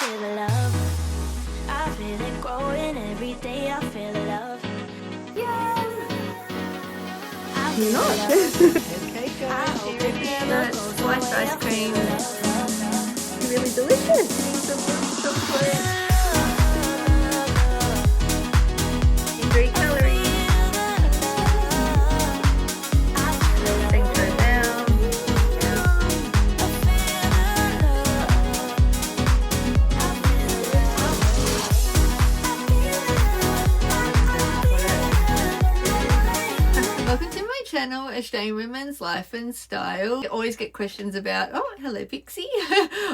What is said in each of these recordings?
feel the love. I feel it growing every day. I feel the love. Yeah. I feel You're not. Okay, I guys, hope here it it never is. goes Sliced away. ice I feel cream. the love. Really delicious. In 3 calories. Thanks for down. Welcome to my channel, Australian Women's Life and Style. I always get questions about, oh, hello Pixie.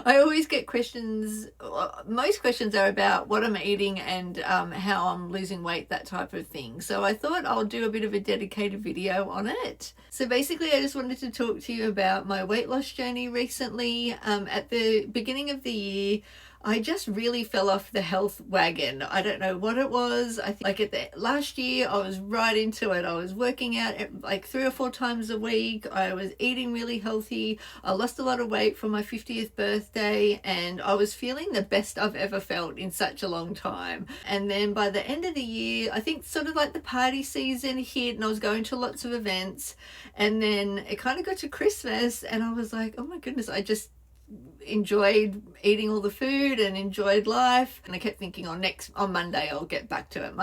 I always get questions, most questions are about what I'm eating and how I'm losing weight, that type of thing. So I thought I'll do a bit of a dedicated video on it. So basically I just wanted to talk to you about my weight loss journey recently. At the beginning of the year, I just really fell off the health wagon. I don't know what it was. I think like at the last year I was right into it. I was working out like 3 or 4 times a week. I was eating really healthy. I lost a lot of weight for my 50th birthday and I was feeling the best I've ever felt in such a long time. And then by the end of the year, I think sort of like the party season hit and I was going to lots of events, and then it kind of got to Christmas and I was like, oh my goodness, I just enjoyed eating all the food and enjoyed life, and I kept thinking on Monday I'll get back to it,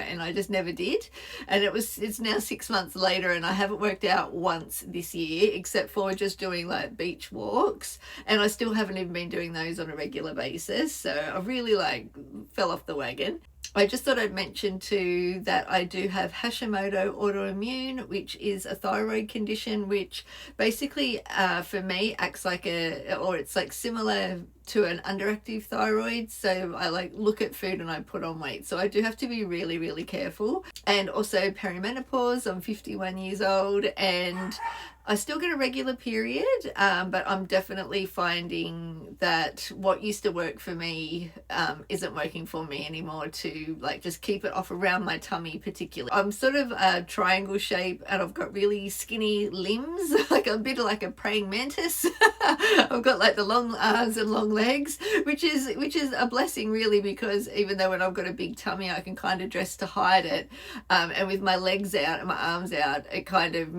and I just never did. And it's now 6 months later and I haven't worked out once this year except for just doing like beach walks, and I still haven't even been doing those on a regular basis. So I really like fell off the wagon. I just thought I'd mention too that I do have Hashimoto autoimmune, which is a thyroid condition which basically for me acts like it's like similar to an underactive thyroid. So I like look at food and I put on weight. So I do have to be really, really careful. And also perimenopause. I'm 51 years old and I still get a regular period, but I'm definitely finding that what used to work for me isn't working for me anymore, to like just keep it off around my tummy particularly. I'm sort of a triangle shape and I've got really skinny limbs, like a bit of like a praying mantis. I've got like the long arms and long legs, which is a blessing really, because even though when I've got a big tummy I can kind of dress to hide it, and with my legs out and my arms out it kind of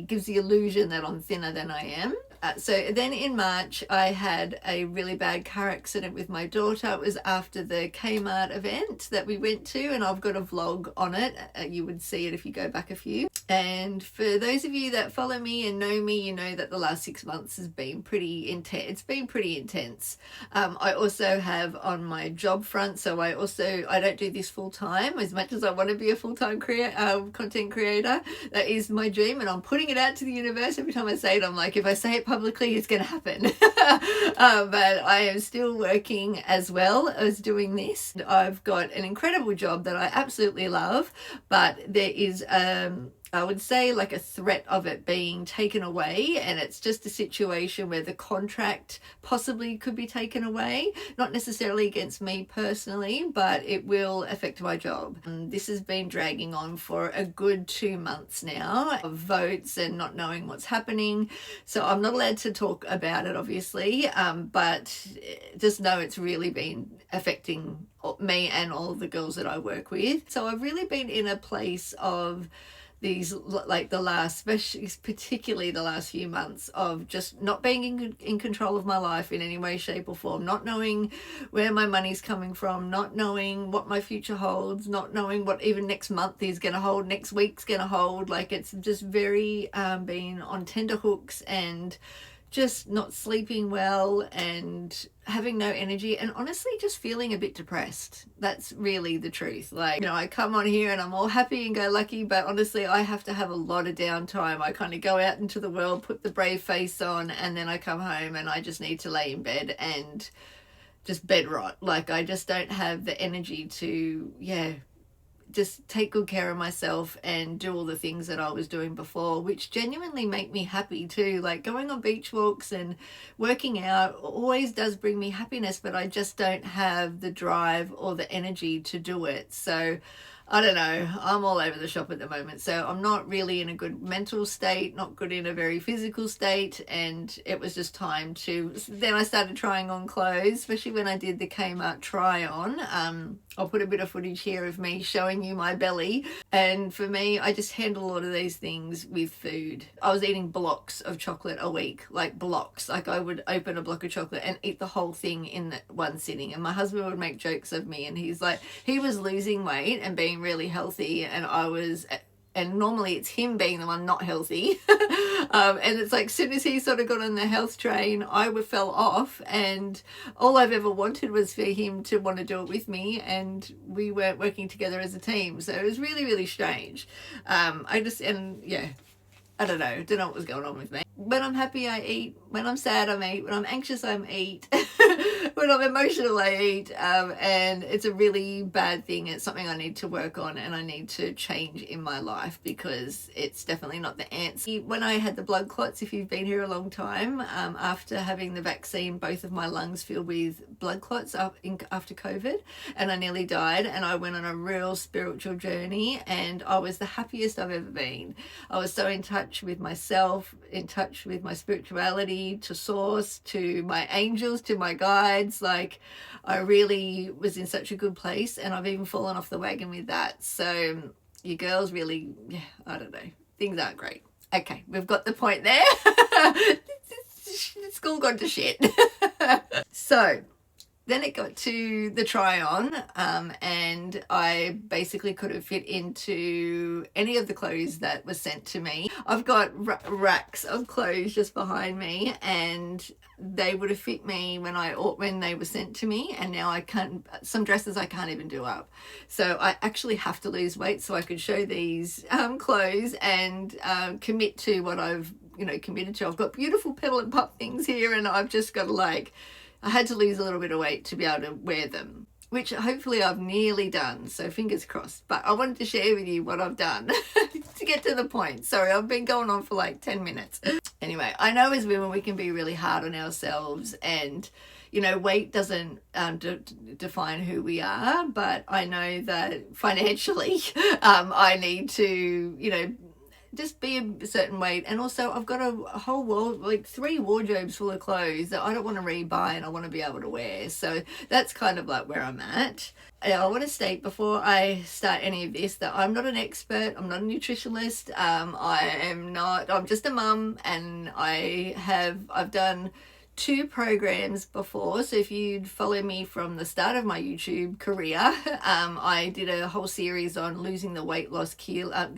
gives the illusion that I'm thinner than I am. So then in March I had a really bad car accident with my daughter. It was after the Kmart event that we went to, and I've got a vlog on it. You would see it if you go back a few. And for those of you that follow me and know me, you know that the last 6 months has been pretty intense. It's been pretty intense. I also have on my job front, so I don't do this full time as much as I want to be a full-time content creator. That is my dream and I'm putting it out to the universe. Every time I say it, I'm like, if I say it publicly, it's going to happen. But I am still working as well as doing this. I've got an incredible job that I absolutely love, but there is I would say like a threat of it being taken away, and it's just a situation where the contract possibly could be taken away, not necessarily against me personally, but it will affect my job. And this has been dragging on for a good 2 months now of votes and not knowing what's happening. So I'm not allowed to talk about it obviously, but just know it's really been affecting me and all of the girls that I work with. So I've really been in a place of these, like the last, especially particularly the last few months, of just not being in control of my life in any way, shape or form, not knowing where my money's coming from, not knowing what my future holds, not knowing what even next month is going to hold, next week's going to hold. Like it's just very being on tenterhooks and just not sleeping well and having no energy, and honestly just feeling a bit depressed. That's really the truth. Like, you know, I come on here and I'm all happy and go lucky, but honestly I have to have a lot of downtime. I kind of go out into the world, put the brave face on, and then I come home and I just need to lay in bed and just bed rot. Like I just don't have the energy to just take good care of myself and do all the things that I was doing before, which genuinely make me happy too. Like going on beach walks and working out always does bring me happiness, but I just don't have the drive or the energy to do it. So I don't know, I'm all over the shop at the moment, so I'm not really in a good mental state, not good in a very physical state, and it was just time to, then I started trying on clothes, especially when I did the Kmart try on. I'll put a bit of footage here of me showing you my belly, and for me, I just handle a lot of these things with food. I was eating blocks of chocolate a week, like blocks, like I would open a block of chocolate and eat the whole thing in one sitting, and my husband would make jokes of me, and he's like, he was losing weight and being really healthy, and normally it's him being the one not healthy. And it's like, as soon as he sort of got on the health train, I fell off, and all I've ever wanted was for him to want to do it with me, and we weren't working together as a team. So it was really, really strange. I don't know what was going on with me. When I'm happy, I eat. When I'm sad, I eat. When I'm anxious, I eat. When I'm emotional, I eat. And it's a really bad thing. It's something I need to work on, and I need to change in my life, because it's definitely not the answer. When I had the blood clots, if you've been here a long time, after having the vaccine, both of my lungs filled with blood clots after COVID, and I nearly died, and I went on a real spiritual journey, and I was the happiest I've ever been. I was so in touch with myself, in touch with my spirituality, to source, to my angels, to my guides. Like, I really was in such a good place, and I've even fallen off the wagon with that. So you girls really, I don't know, things aren't great. Okay, we've got the point there. It's all gone to shit. So then it got to the try on, and I basically couldn't fit into any of the clothes that was sent to me. I've got racks of clothes just behind me, and they would have fit me when they were sent to me, and now I can't. Some dresses I can't even do up, so I actually have to lose weight so I could show these clothes and commit to what I've committed to. I've got beautiful petal and pup things here, and I've just got to I had to lose a little bit of weight to be able to wear them, which hopefully I've nearly done, so fingers crossed. But I wanted to share with you what I've done to get to the point. Sorry, I've been going on for like 10 minutes. Anyway, I know as women we can be really hard on ourselves, and weight doesn't define who we are, but I know that financially I need to, just be a certain weight. And also I've got a whole wall, like 3 wardrobes full of clothes that I don't want to rebuy and I want to be able to wear. So that's kind of like where I'm at. I want to state before I start any of this that I'm not an expert. I'm not a nutritionist. I'm just a mum, and I've done 2 programs before. So if you'd follow me from the start of my YouTube career, I did a whole series on losing the weight loss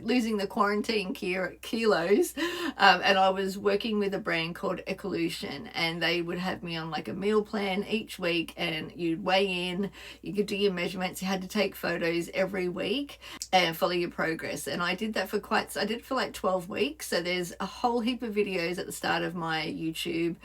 losing the quarantine kilos, and I was working with a brand called Ecolution, and they would have me on like a meal plan each week, and you'd weigh in, you could do your measurements, you had to take photos every week and follow your progress. And I did that for like 12 weeks. So there's a whole heap of videos at the start of my YouTube,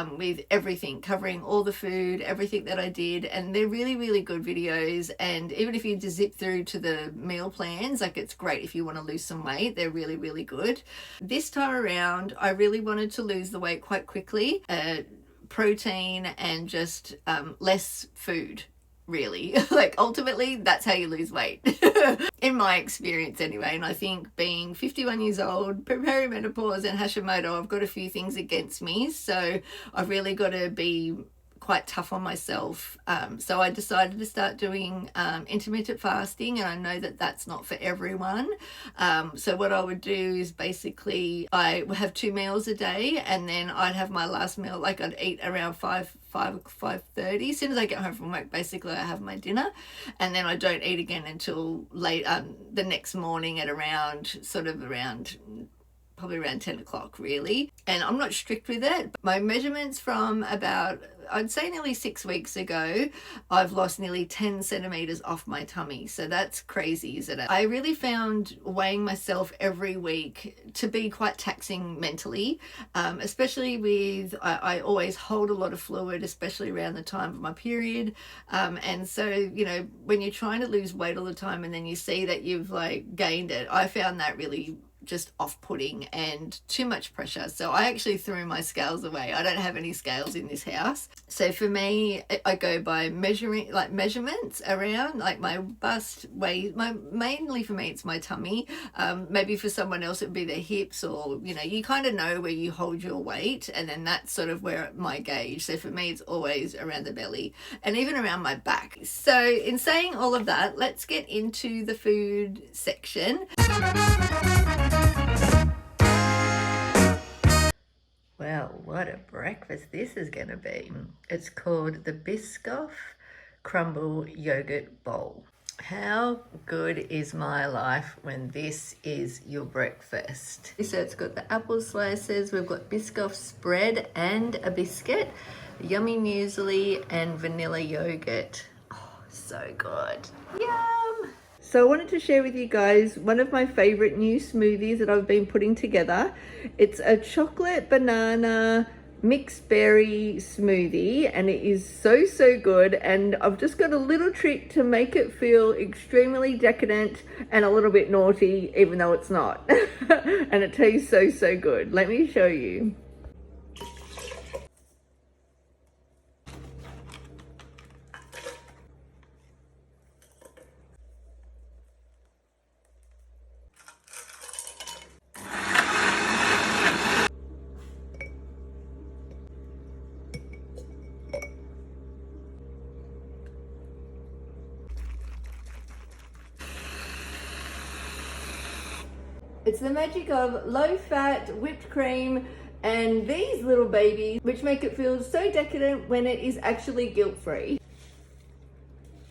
with everything, covering all the food, everything that I did, and they're really, really good videos. And even if you just zip through to the meal plans, like, it's great if you want to lose some weight. They're really, really good. This time around, I really wanted to lose the weight quite quickly. Protein and just less food, really. Like, ultimately that's how you lose weight in my experience anyway. And I think being 51 years old, perimenopause and Hashimoto, I've got a few things against me, so I've really got to be quite tough on myself. So I decided to start doing intermittent fasting, and I know that that's not for everyone. So what I would do is basically I would have 2 meals a day, and then I'd have my last meal, like I'd eat around 5:30. As soon as I get home from work, basically I have my dinner, and then I don't eat again until late the next morning at probably around 10 o'clock really. And I'm not strict with it. My measurements from about, I'd say nearly 6 weeks ago, I've lost nearly 10 centimeters off my tummy. So that's crazy, isn't it? I really found weighing myself every week to be quite taxing mentally, especially with, I always hold a lot of fluid, especially around the time of my period. And so, when you're trying to lose weight all the time and then you see that you've like gained it, I found that really just off-putting and too much pressure. So I actually threw my scales away. I don't have any scales in this house. So for me, I go by measurements around like my bust, waist, mainly for me it's my tummy. Maybe for someone else it'd be their hips, or you know, you kind of know where you hold your weight, and then that's sort of where my gauge. So for me it's always around the belly and even around my back. So in saying all of that, let's get into the food section. Well, what a breakfast this is going to be. It's called the Biscoff Crumble Yogurt Bowl. How good is my life when this is your breakfast? So it's got the apple slices, we've got Biscoff spread and a biscuit, yummy muesli and vanilla yogurt. Oh, so good. Yum! So I wanted to share with you guys one of my favorite new smoothies that I've been putting together. It's a chocolate banana mixed berry smoothie, and it is so good, and I've just got a little trick to make it feel extremely decadent and a little bit naughty, even though it's not. And it tastes so good. Let me show you. It's the magic of low-fat whipped cream and these little babies, which make it feel so decadent when it is actually guilt-free.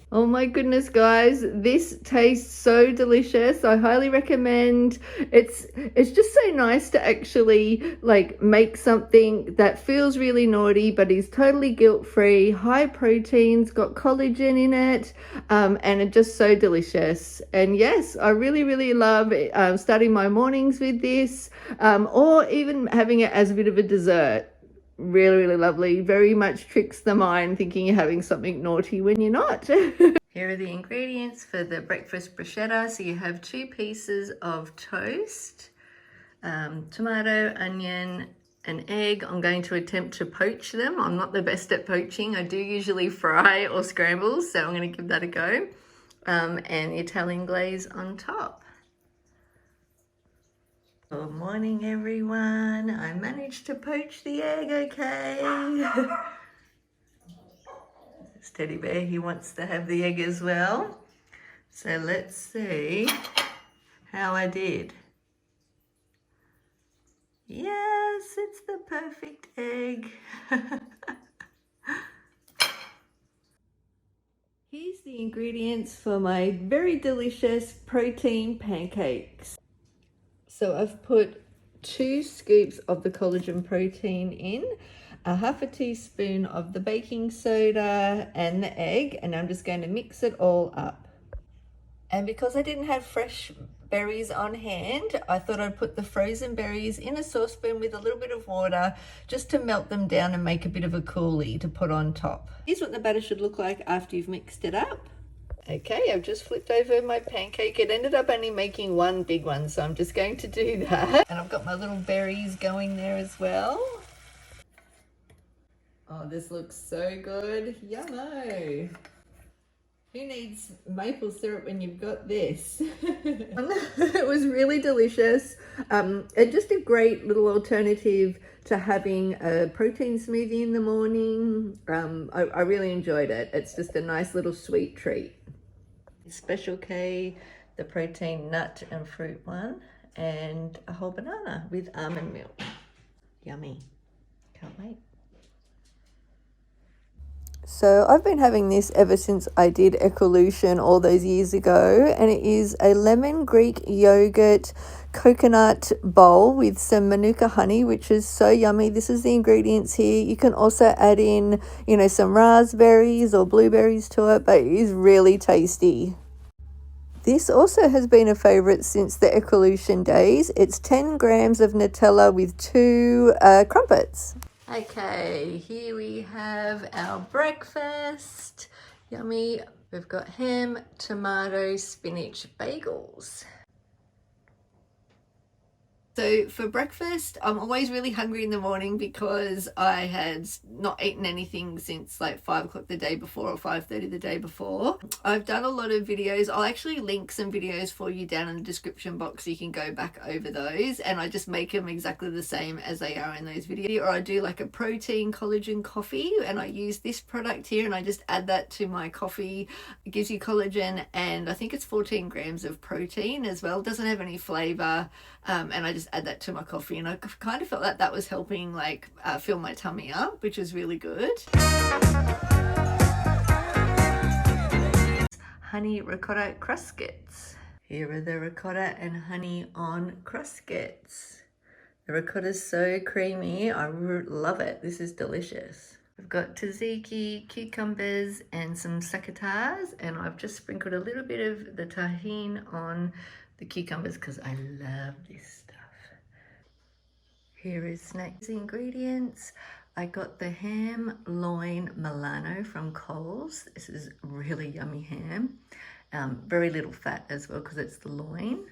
Oh my goodness, guys, this tastes so delicious. I highly recommend. It's just so nice to actually like make something that feels really naughty but is totally guilt-free, high proteins, got collagen in it, and it's just so delicious. And yes, I really love starting my mornings with this, or even having it as a bit of a dessert. Really lovely. Very much tricks the mind thinking you're having something naughty when you're not. Here are the ingredients for the breakfast bruschetta. So you have 2 pieces of toast, tomato, onion, an egg. I'm going to attempt to poach them. I'm not the best at poaching. I do usually fry or scramble, so I'm going to give that a go. And the Italian glaze on top. Good morning, everyone. I managed to poach the egg, okay? This teddy bear, he wants to have the egg as well. So let's see how I did. Yes, it's the perfect egg. Here's the ingredients for my very delicious protein pancakes. So I've put 2 scoops of the collagen protein in, a half a teaspoon of the baking soda and the egg, and I'm just going to mix it all up. And because I didn't have fresh berries on hand, I thought I'd put the frozen berries in a saucepan with a little bit of water just to melt them down and make a bit of a coulis to put on top. Here's what the batter should look like after you've mixed it up. Okay, I've just flipped over my pancake. It ended up only making one big one, so I'm just going to do that. And I've got my little berries going there as well. Oh, this looks so good. Yummo. Who needs maple syrup when you've got this? It was really delicious. And just a great little alternative to having a protein smoothie in the morning. I really enjoyed it. It's just a nice little sweet treat. Special K, the protein nut and fruit one, and a whole banana with almond milk. Yummy. Can't wait. So I've been having this ever since I did Ecolution all those years ago, and it is a lemon Greek yogurt coconut bowl with some manuka honey, which is so yummy. This is the ingredients here. You can also add in, you know, some raspberries or blueberries to it, but it is really tasty. This also has been a favourite since the Ecolution days. It's 10 grams of Nutella with 2 crumpets. Okay, here we have our breakfast. Yummy. We've got ham, tomato, spinach, bagels. So for breakfast, I'm always really hungry in the morning because I had not eaten anything since like 5 o'clock the day before or 5:30 the day before. I've done a lot of videos. I'll actually link some videos for you down in the description box so you can go back over those, and I just make them exactly the same as they are in those videos. Or I do like a protein collagen coffee, and I use this product here and I just add that to my coffee. It gives you collagen, and I think it's 14 grams of protein as well. It doesn't have any flavor, and I just add that to my coffee, and I kind of felt like that was helping like fill my tummy up, which was really good. Honey ricotta crustkits. Here are the ricotta and honey on crustkits. The ricotta is so creamy. I love it. This is delicious. We've got tzatziki, cucumbers, and some succotash, and I've just sprinkled a little bit of the tahine on the cucumbers because I love this stuff. Here is snacks ingredients. I got the ham loin Milano from Coles. This is really yummy ham. Very little fat as well because it's the loin.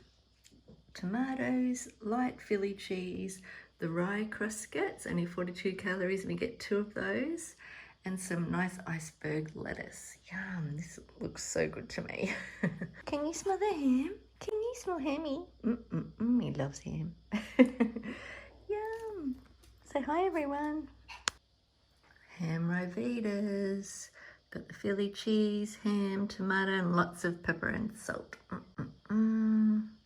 Tomatoes, light Philly cheese, the rye crustkits, only 42 calories, and we get 2 of those, and some nice iceberg lettuce. Yum, this looks so good to me. Can you smell the ham? Can you smell hammy? He loves ham. Yum. Say hi, everyone. Ham rovitas. Got the Philly cheese, ham, tomato, and lots of pepper and salt.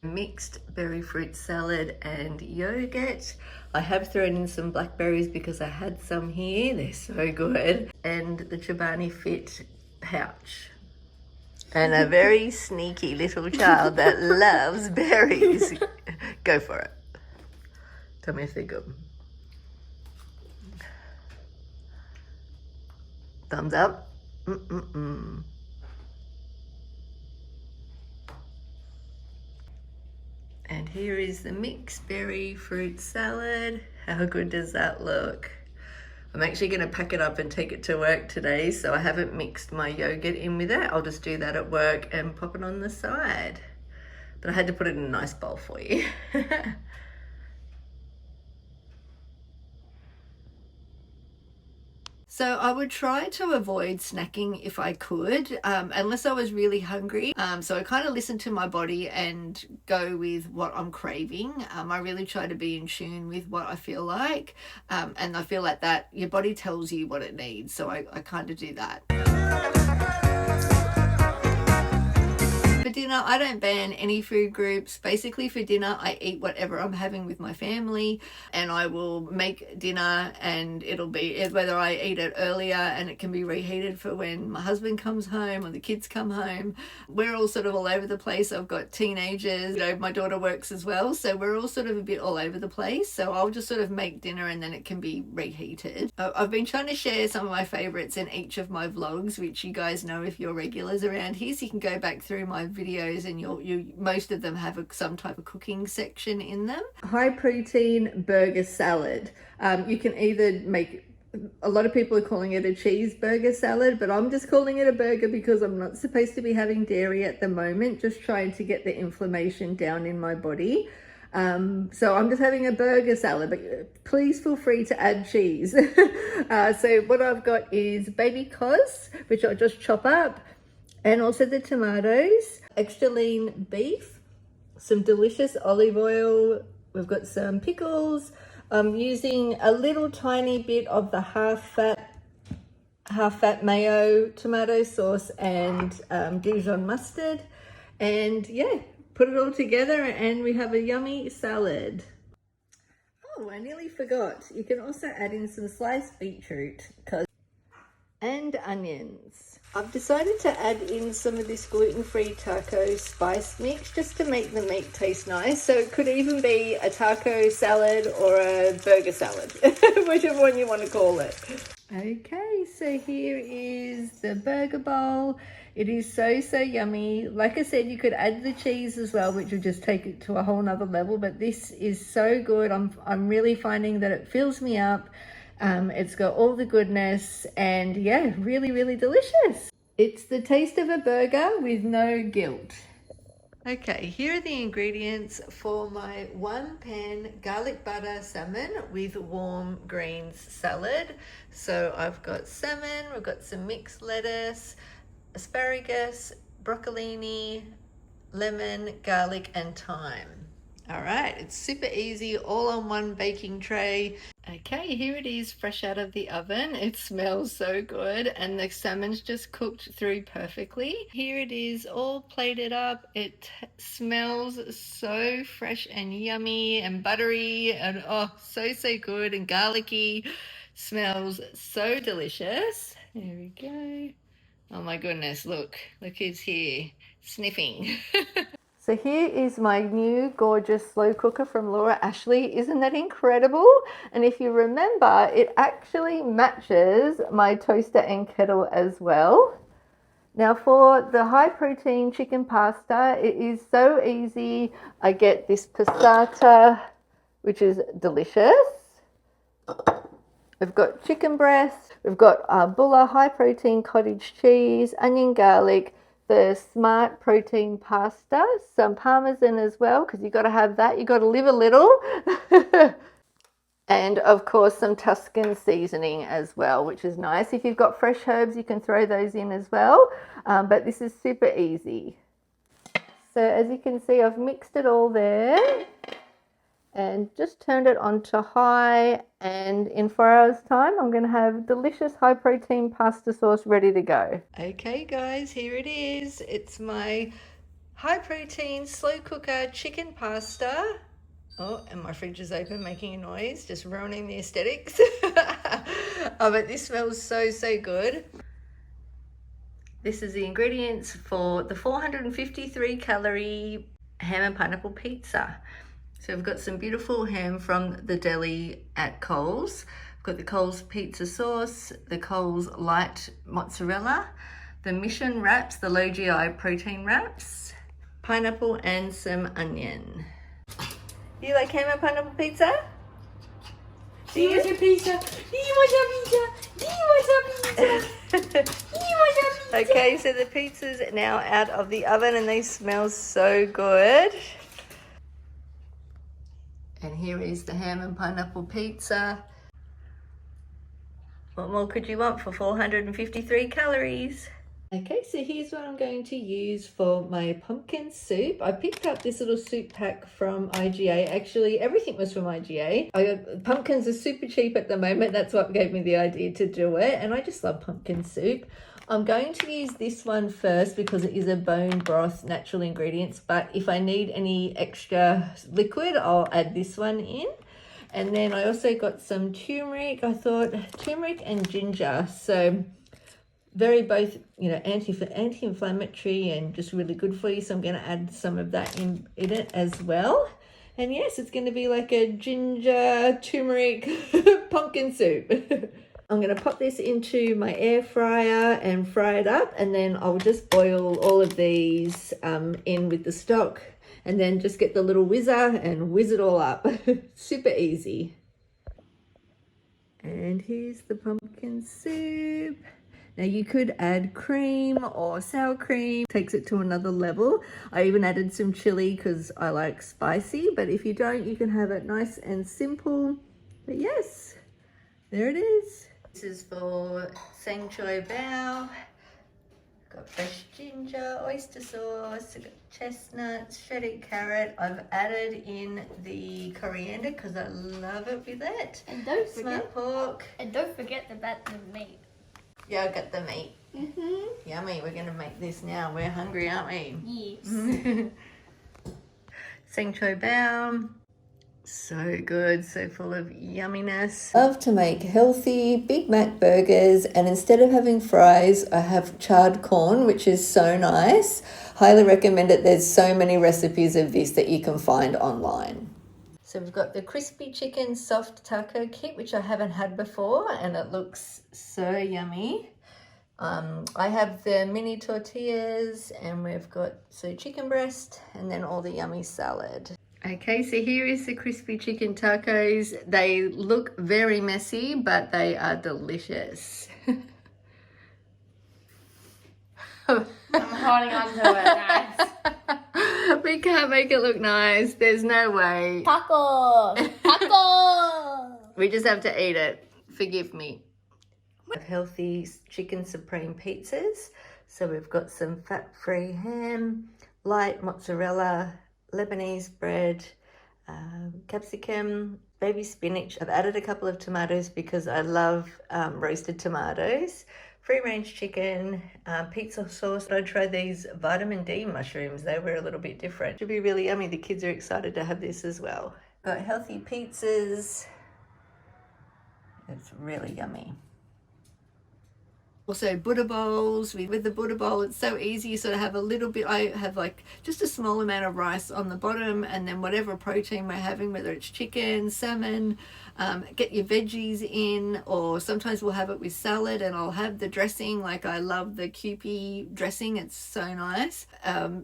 Mixed berry fruit salad and yogurt. I have thrown in some blackberries because I had some here. They're so good. And the Chobani Fit pouch. And a very sneaky little child that loves berries. Go for it. Tell me if they're good. Thumbs up. And here is the mixed berry fruit salad. How good does that look? I'm actually going to pack it up and take it to work today, so I haven't mixed my yogurt in with it. I'll just do that at work and pop it on the side. But I had to put it in a nice bowl for you. So I would try to avoid snacking if I could, unless I was really hungry. So I kind of listen to my body and go with what I'm craving. I really try to be in tune with what I feel like. And I feel like that your body tells you what it needs. So I kind of do that. For dinner, I don't ban any food groups. Basically for dinner, I eat whatever I'm having with my family, and I will make dinner, and it'll be whether I eat it earlier and it can be reheated for when my husband comes home or the kids come home. We're all sort of all over the place. I've got teenagers, you know, my daughter works as well, so we're all sort of a bit all over the place. So I'll just sort of make dinner and then it can be reheated. I've been trying to share some of my favorites in each of my vlogs, which you guys know if you're regulars around here, so you can go back through my videos and you most of them have some type of cooking section in them. High protein burger salad. You can either make, a lot of people are calling it a cheeseburger salad, but I'm just calling it a burger because I'm not supposed to be having dairy at the moment, just trying to get the inflammation down in my body. So I'm just having a burger salad, but please feel free to add cheese. So what I've got is baby cos, which I'll just chop up, and also the tomatoes, extra lean beef, some delicious olive oil. We've got some pickles. I'm using a little tiny bit of the half fat mayo, tomato sauce, and Dijon mustard. And yeah, put it all together and we have a yummy salad. Oh, I nearly forgot. You can also add in some sliced beetroot and onions. I've decided to add in some of this gluten-free taco spice mix just to make the meat taste nice. So it could even be a taco salad or a burger salad, whichever one you want to call it. Okay, so here is the burger bowl. It is so yummy. Like I said, you could add the cheese as well, which would just take it to a whole nother level, but this is so good. I'm really finding that it fills me up. It's got all the goodness and yeah, really delicious. It's the taste of a burger with no guilt. Okay, here are the ingredients for my 1 pan garlic butter salmon with warm greens salad. So I've got salmon, we've got some mixed lettuce, asparagus, broccolini, lemon, garlic, and thyme. All right, it's super easy, all on one baking tray. Okay, here it is fresh out of the oven. It smells so good and the salmon's just cooked through perfectly. Here it is all plated up. It smells so fresh and yummy and buttery and oh, so good and garlicky. Smells so delicious. There we go. Oh my goodness, look who's here sniffing. So here is my new gorgeous slow cooker from Laura Ashley. Isn't that incredible? And if you remember, it actually matches my toaster and kettle as well. Now for the high protein chicken pasta, it is so easy. I get this passata, which is delicious. We've got chicken breast, we've got bulla high protein cottage cheese, onion garlic, the smart protein pasta, some parmesan as well, because you've got to have that. You've got to live a little. And of course some Tuscan seasoning as well, which is nice. If you've got fresh herbs, you can throw those in as well. But this is super easy. So as you can see, I've mixed it all there and just turned it on to high, and in 4 hours time I'm going to have delicious high protein pasta sauce ready to go. Okay guys, here it is. It's my high protein slow cooker chicken pasta. Oh, and my fridge is open making a noise, just ruining the aesthetics. Oh, but this smells so good. This is the ingredients for the 453 calorie ham and pineapple pizza. So we've got some beautiful ham from the deli at Coles. We've got the Coles pizza sauce, the Coles light mozzarella, the Mission wraps, the low GI protein wraps, pineapple and some onion. You like ham and pineapple pizza? Do you want your pizza? Do you want your pizza? Do you want your pizza? Do you want your pizza? Okay, so the pizza's now out of the oven and they smell so good. And here is the ham and pineapple pizza. What more could you want for 453 calories? Okay, so here's what I'm going to use for my pumpkin soup. I picked up this little soup pack from IGA. Actually, everything was from IGA. Pumpkins are super cheap at the moment. That's what gave me the idea to do it. And I just love pumpkin soup. I'm going to use this one first because it is a bone broth, natural ingredients. But if I need any extra liquid, I'll add this one in. And then I also got some turmeric. I thought turmeric and ginger. So very both, anti-inflammatory and just really good for you. So I'm going to add some of that in it as well. And yes, it's going to be like a ginger turmeric pumpkin soup. I'm going to pop this into my air fryer and fry it up, and then I'll just boil all of these in with the stock, and then just get the little whizzer and whiz it all up. Super easy. And here's the pumpkin soup. Now you could add cream or sour cream, takes it to another level. I even added some chili because I like spicy, but if you don't, you can have it nice and simple. But yes, there it is. This is for Sang Choi Bao. Got fresh ginger, oyster sauce, I've got chestnuts, shredded carrot. I've added in the coriander because I love it with it. And don't Smart pork. And don't forget about the meat. Yeah, I got the meat. Yummy. We're going to make this now. We're hungry, aren't we? Yes. Sang Choi Bao. So good, so full of yumminess. Love to make healthy Big Mac burgers, and instead of having fries, I have charred corn, which is so nice. Highly recommend it. There's so many recipes of this that you can find online. So we've got the crispy chicken soft taco kit, which I haven't had before, and it looks so yummy. I have the mini tortillas, and we've got chicken breast, and then all the yummy salad. Okay, so here is the crispy chicken tacos. They look very messy, but they are delicious. I'm holding on to it, guys. We can't make it look nice. There's no way. Taco! Taco! We just have to eat it. Forgive me. Healthy chicken supreme pizzas. So we've got some fat-free ham, light mozzarella, Lebanese bread, capsicum, baby spinach. I've added a couple of tomatoes because I love roasted tomatoes. Free-range chicken, pizza sauce. I tried these vitamin D mushrooms. They were a little bit different. Should be really yummy. The kids are excited to have this as well. Got healthy pizzas. It's really yummy. Also Buddha bowls. With the Buddha bowl, it's so easy. You sort of have a little bit, I have like just a small amount of rice on the bottom, and then whatever protein we're having, whether it's chicken, salmon, get your veggies in, or sometimes we'll have it with salad, and I'll have the dressing. Like I love the Kewpie dressing. It's so nice.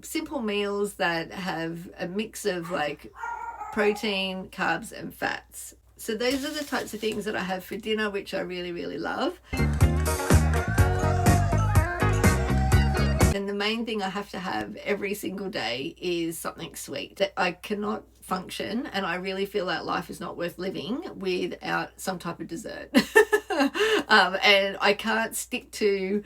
Simple meals that have a mix of like protein, carbs and fats. So those are the types of things that I have for dinner, which I really, really love. And the main thing I have to have every single day is something sweet. I cannot function, and I really feel that life is not worth living without some type of dessert. And I can't stick to,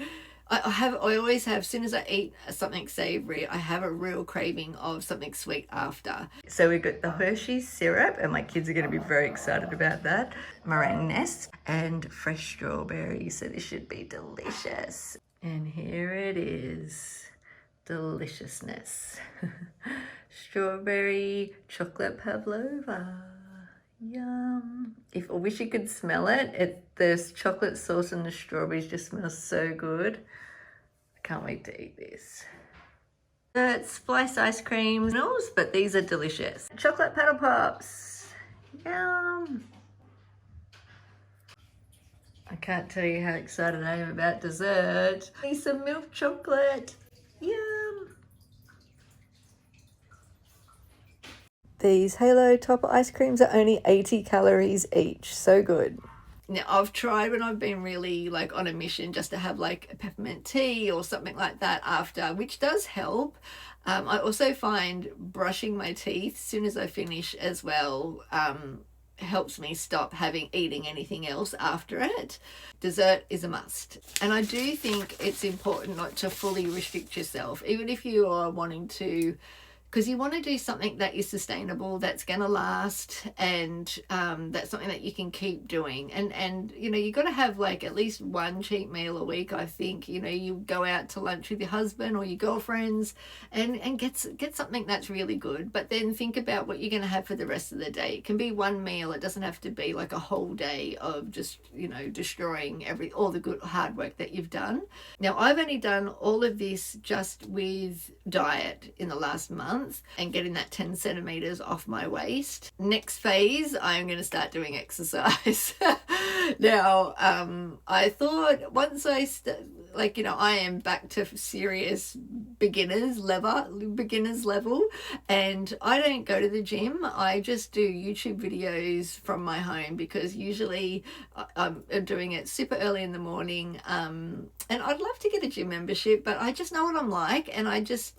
I always have, as soon as I eat something savory, I have a real craving of something sweet after. So we've got the Hershey's syrup, and my kids are going to be very excited about that. Meringue nest and fresh strawberries, so this should be delicious. And here it is, deliciousness. Strawberry chocolate pavlova, yum. I wish you could smell it. The chocolate sauce and the strawberries just smell so good. I can't wait to eat this. It's splice ice cream, but these are delicious. Chocolate paddle pops, yum. I can't tell you how excited I am about dessert. Need some milk chocolate. Yum. These Halo Top ice creams are only 80 calories each. So good. Now I've tried when I've been really like on a mission just to have like a peppermint tea or something like that after, which does help. I also find brushing my teeth as soon as I finish as well helps me stop eating anything else after it. Dessert is a must. And I do think it's important not to fully restrict yourself, even if you are wanting to, because you want to do something that is sustainable, that's going to last, and that's something that you can keep doing. And you know, you got to have like at least one cheat meal a week. I think, you know, you go out to lunch with your husband or your girlfriends and get something that's really good, but then think about what you're going to have for the rest of the day. It can be one meal. It doesn't have to be like a whole day of just, you know, destroying all the good hard work that you've done. Now I've only done all of this just with diet in the last month, and getting that 10 centimeters off my waist. Next phase, I'm going to start doing exercise. Now, I thought once I I am back to serious beginners level, and I don't go to the gym. I just do YouTube videos from my home, because usually I'm doing it super early in the morning. And I'd love to get a gym membership, but I just know what I'm like, and I just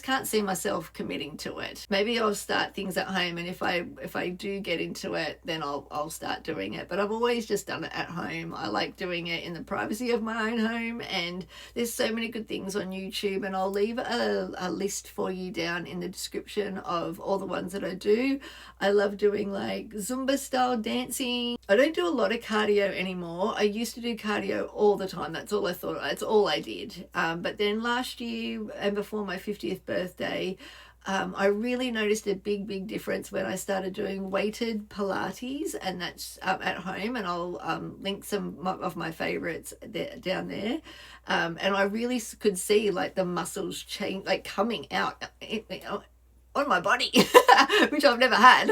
can't see myself committing to it. Maybe I'll start things at home, and if I do get into it, then I'll start doing it. But I've always just done it at home. I like doing it in the privacy of my own home, and there's so many good things on YouTube, and I'll leave a list for you down in the description of all the ones that I do. I love doing like Zumba style dancing. I don't do a lot of cardio anymore. I used to do cardio all the time. That's all I did. But then last year and before my 50th birthday, I really noticed a big difference when I started doing weighted Pilates, and that's at home, and I'll link some of my favorites down there. And I really could see like the muscles change, like coming out on my body, which I've never had.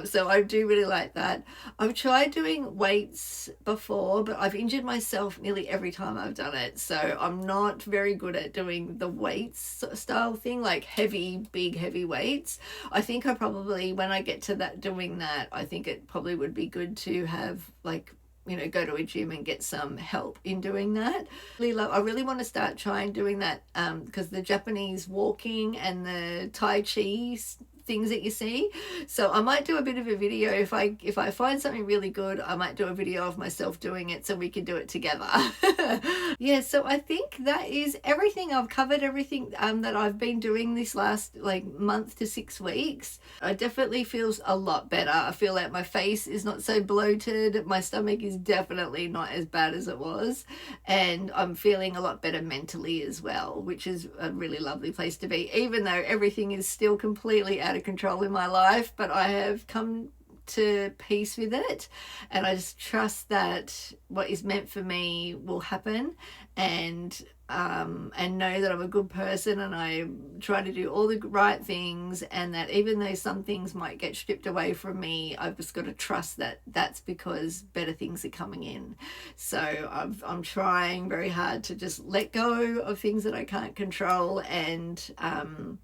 So I do really like that. I've tried doing weights before, but I've injured myself nearly every time I've done it. So I'm not very good at doing the weights style thing, like big heavy weights. I think I probably, when I get to doing that, I think it probably would be good to have like you know, go to a gym and get some help in doing that. I really want to start trying doing that because the Japanese walking and the Tai Chi things that you see. So I might do a bit of a video if I find something really good. I might do a video of myself doing it so we can do it together. Yeah, so I think that is everything. I've covered everything that I've been doing this last like month to 6 weeks. I definitely feels a lot better. I feel like my face is not so bloated. My stomach is definitely not as bad as it was, and I'm feeling a lot better mentally as well, which is a really lovely place to be, even though everything is still completely out of control in my life. But I have come to peace with it, and I just trust that what is meant for me will happen, and know that I'm a good person and I try to do all the right things, and that even though some things might get stripped away from me, I've just got to trust that that's because better things are coming in. So I'm trying very hard to just let go of things that I can't control, and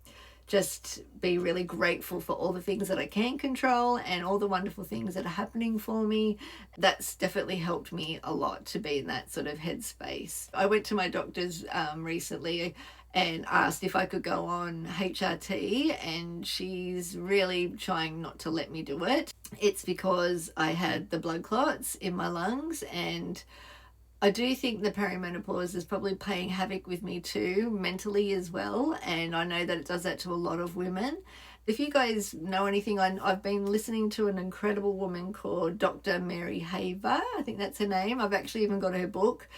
just be really grateful for all the things that I can control and all the wonderful things that are happening for me. That's definitely helped me a lot to be in that sort of headspace. I went to my doctor's recently and asked if I could go on HRT, and she's really trying not to let me do it. It's because I had the blood clots in my lungs, and I do think the perimenopause is probably playing havoc with me too, mentally as well, and I know that it does that to a lot of women. If you guys know anything, I've been listening to an incredible woman called Dr. Mary Haver. I think that's her name. I've actually even got her book.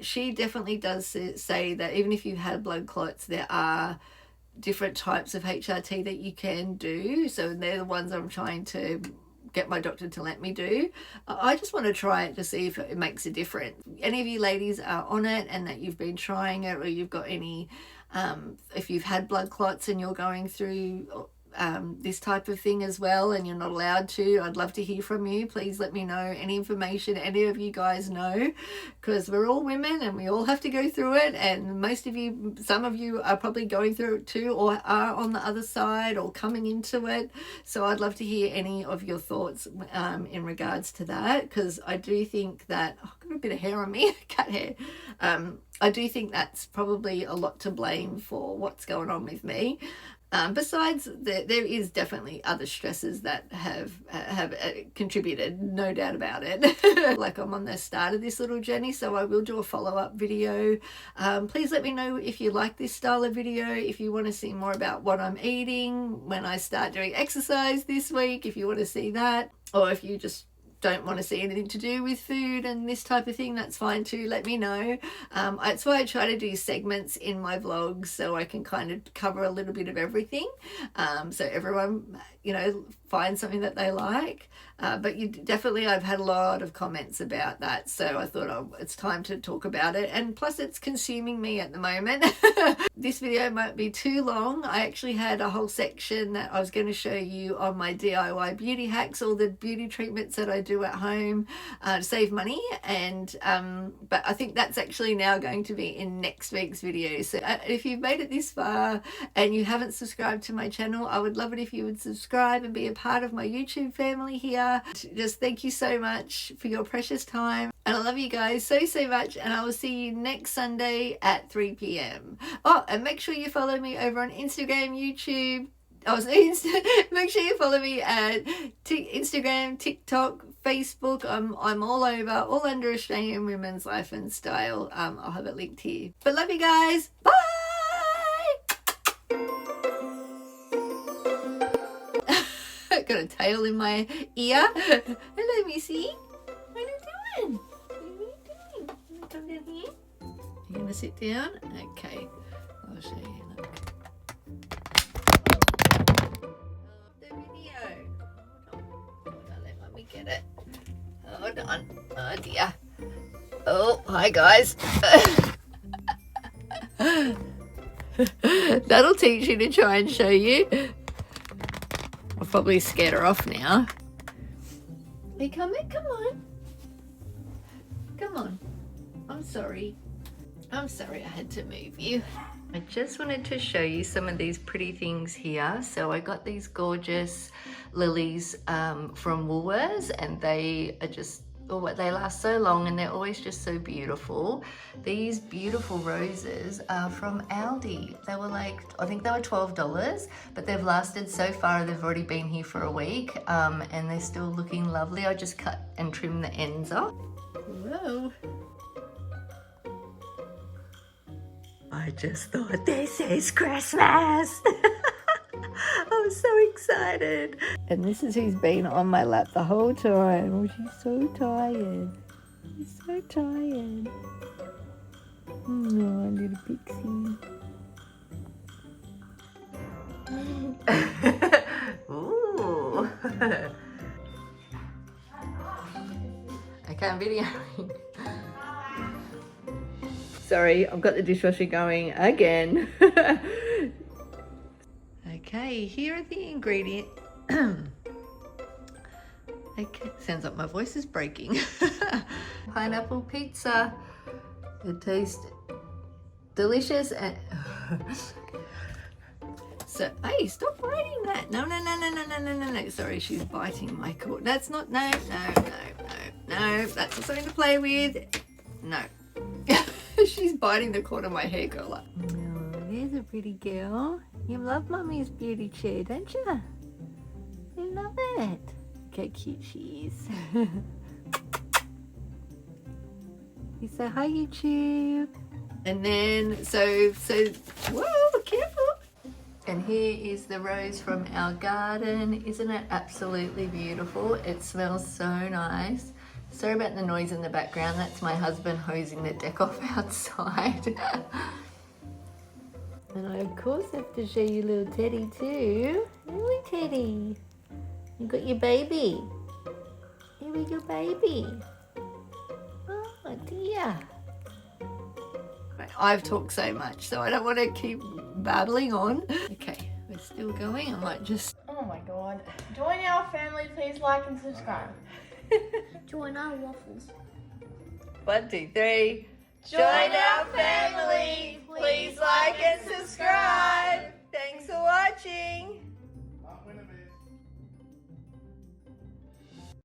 She definitely does say that even if you've had blood clots, there are different types of HRT that you can do. So they're the ones I'm trying to get my doctor to let me do. I just want to try it to see if it makes a difference. Any of you ladies are on it and that you've been trying it, or you've got any if you've had blood clots and you're going through this type of thing as well and you're not allowed to, I'd love to hear from you. Please let me know any information any of you guys know, because we're all women and we all have to go through it, and some of you are probably going through it too, or are on the other side or coming into it. So I'd love to hear any of your thoughts in regards to that, because I do think that I've got a bit of hair on me, cat hair. I do think that's probably a lot to blame for what's going on with me. Besides, there is definitely other stresses that have contributed, no doubt about it. Like, I'm on the start of this little journey, so I will do a follow-up video. Please let me know if you like this style of video, if you want to see more about what I'm eating when I start doing exercise this week, if you want to see that, or if you just don't want to see anything to do with food and this type of thing, that's fine too. Let me know. That's why I try to do segments in my vlogs, so I can kind of cover a little bit of everything, so everyone, you know, finds something that they like. But I've had a lot of comments about that, so I thought it's time to talk about it, and plus it's consuming me at the moment. This video might be too long. I actually had a whole section that I was going to show you on my DIY beauty hacks, all the beauty treatments that I do at home to save money, and but I think that's actually now going to be in next week's video. So if you've made it this far and you haven't subscribed to my channel, I would love it if you would subscribe and be a part of my YouTube family here. Just thank you so much for your precious time, and I love you guys so much, and I will see you next Sunday at 3 p.m. Oh, and make sure you follow me over on Instagram, YouTube. Make sure you follow me at Instagram, TikTok, Facebook. I'm all over, all under Australian Women's Life and Style. I'll have it linked here. But love you guys. Bye. Got a tail in my ear. Hello, Missy. What are you doing? What are you doing? You wanna come down here? You gonna sit down? Okay. I'll show you. Look. The video. Hold on. Let mommy get it. Hold on. Oh dear. Oh, hi guys. That'll teach you to try and show you. I've probably scared her off now. Are you coming? Come on. Come on. I'm sorry. I had to move you. I just wanted to show you some of these pretty things here. So I got these gorgeous lilies from Woolworths, and they are just Oh, they last so long and they're always just so beautiful. These beautiful roses are from Aldi. They were like, I think they were $12, but they've lasted so far. They've already been here for a week and they're still looking lovely. I just cut and trim the ends off. Whoa. I just thought this is Christmas. I'm so excited. And this is who's been on my lap the whole time. Oh, she's so tired. She's so tired. Oh, little pixie. Ooh. Okay, I'm videoing. Sorry, I've got the dishwasher going again. Okay, here are the ingredients. Okay, sounds like my voice is breaking. Pineapple pizza. It tastes delicious and so hey, stop writing that. No. Sorry, she's biting my cord. That's not no. That's not something to play with. No. She's biting the cord of my hair collar. Oh, there's a pretty girl. You love Mummy's beauty chair, don't you? You love it. Look how cute she is. You say hi, YouTube. And then, so, whoa, careful. And here is the rose from our garden. Isn't it absolutely beautiful? It smells so nice. Sorry about the noise in the background. That's my husband hosing the deck off outside. And I, of course, have to show you little Teddy too. Really, Teddy? You got your baby. Here we go, baby. Oh, dear. I've talked so much, so I don't want to keep babbling on. Okay, we're still going. I might just... Oh my god. Join our family, please like and subscribe. Join our waffles. 1, 2, 3. Join our family. Please like and subscribe. Thanks for watching.